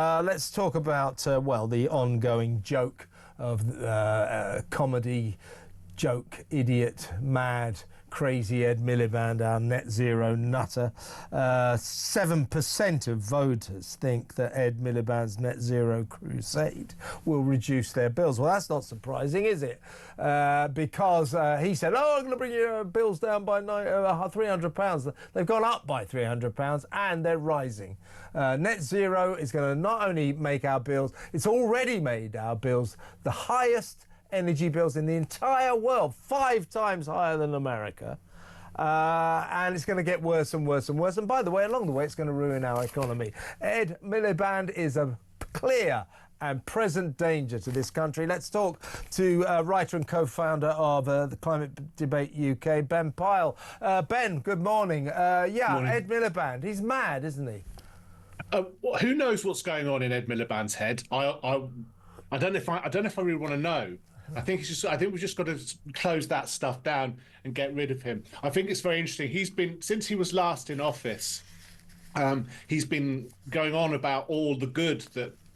Let's talk about, well, the ongoing joke of comedy joke, idiot, mad, crazy Ed Miliband, our net zero nutter. 7% of voters think that Ed Miliband's net zero crusade will reduce their bills. Well, that's not surprising, is it? Because he said, oh, I'm going to bring your bills down by £300. They've gone up by £300 and they're rising. Net zero is going to not only make our bills, it's already made our bills the highest energy bills in the entire world, 5 times higher than America. And it's going to get worse and worse and worse. And by the way, along the way, it's going to ruin our economy. Ed Miliband is a clear and present danger to this country. Let's talk to writer and co-founder of the Climate Debate UK, Ben Pyle. Ben, good morning. Morning. Ed Miliband, he's mad, isn't he? Who knows what's going on in Ed Miliband's head? I don't know if I really want to know. I think we've just got to close that stuff down and get rid of him. I think it's very interesting. He's been, since he was last in office, he's been going on about all the good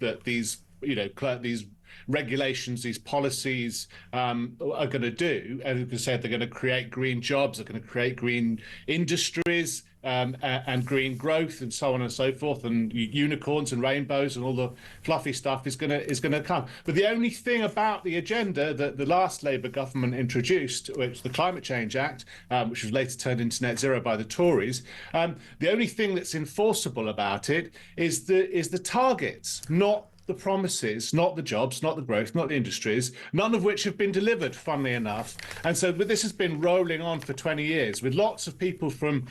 that these these regulations, these policies are going to do. And as I said, they're going to create green jobs, they're going to create green industries, and green growth, and so on and so forth, and unicorns and rainbows and all the fluffy stuff is going to come. But the only thing about the agenda that the last Labour government introduced, which the Climate Change Act, which was later turned into net zero by the Tories, the only thing that's enforceable about it is the targets, not the promises, not the jobs, not the growth, not the industries, none of which have been delivered, funnily enough. And so this has been rolling on for 20 years with lots of people from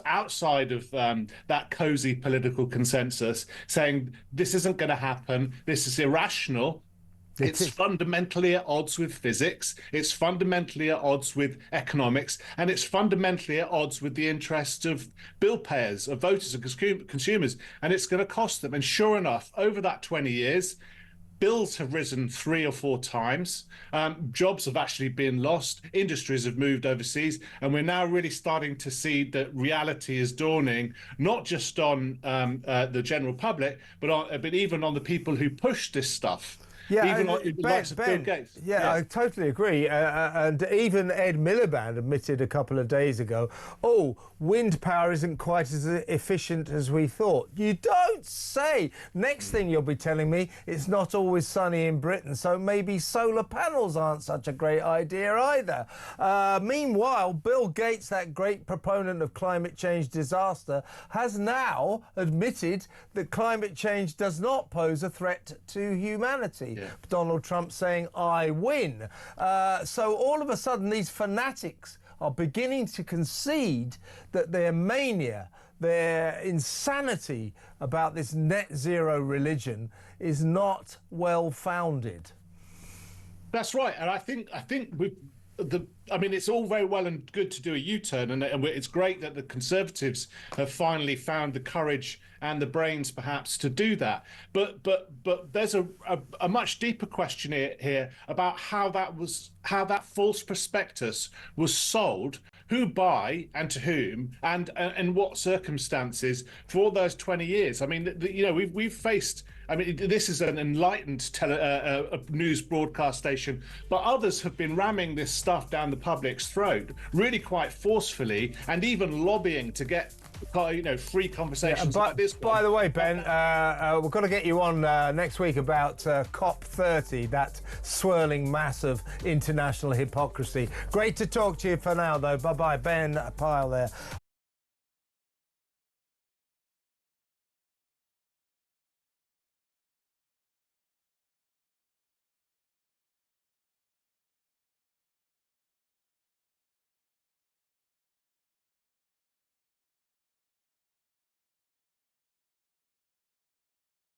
outside of that cosy political consensus saying this isn't going to happen, this is irrational. It's fundamentally at odds with physics, it's fundamentally at odds with economics, and it's fundamentally at odds with the interests of bill payers, of voters and consumers, and it's going to cost them. And sure enough, over that 20 years, bills have risen 3 or 4 times, jobs have actually been lost, industries have moved overseas, and we're now really starting to see that reality is dawning, not just on the general public, but even on the people who push this stuff. Yeah, Ben, I totally agree. And even Ed Miliband admitted a couple of days ago, oh, wind power isn't quite as efficient as we thought. You don't say. Next thing you'll be telling me it's not always sunny in Britain, so maybe solar panels aren't such a great idea either. Meanwhile, Bill Gates, that great proponent of climate change disaster, has now admitted that climate change does not pose a threat to humanity. Yeah. Donald Trump saying, I win. So all of a sudden, these fanatics are beginning to concede that their mania, their insanity about this net zero religion is not well founded. That's right. And I think it's all very well and good to do a U-turn, and it's great that the Conservatives have finally found the courage and the brains, perhaps, to do that. But there's a much deeper question here about how that false prospectus was sold, who by and to whom, and in what circumstances for all those 20 years. I mean, we've faced. I mean, this is an enlightened news broadcast station, but others have been ramming this stuff down the public's throat really quite forcefully, and even lobbying to get free conversations like this. By the way, Ben, we've got to get you on next week about COP30, that swirling mass of international hypocrisy. Great to talk to you for now, though. Bye-bye, Ben Pyle there.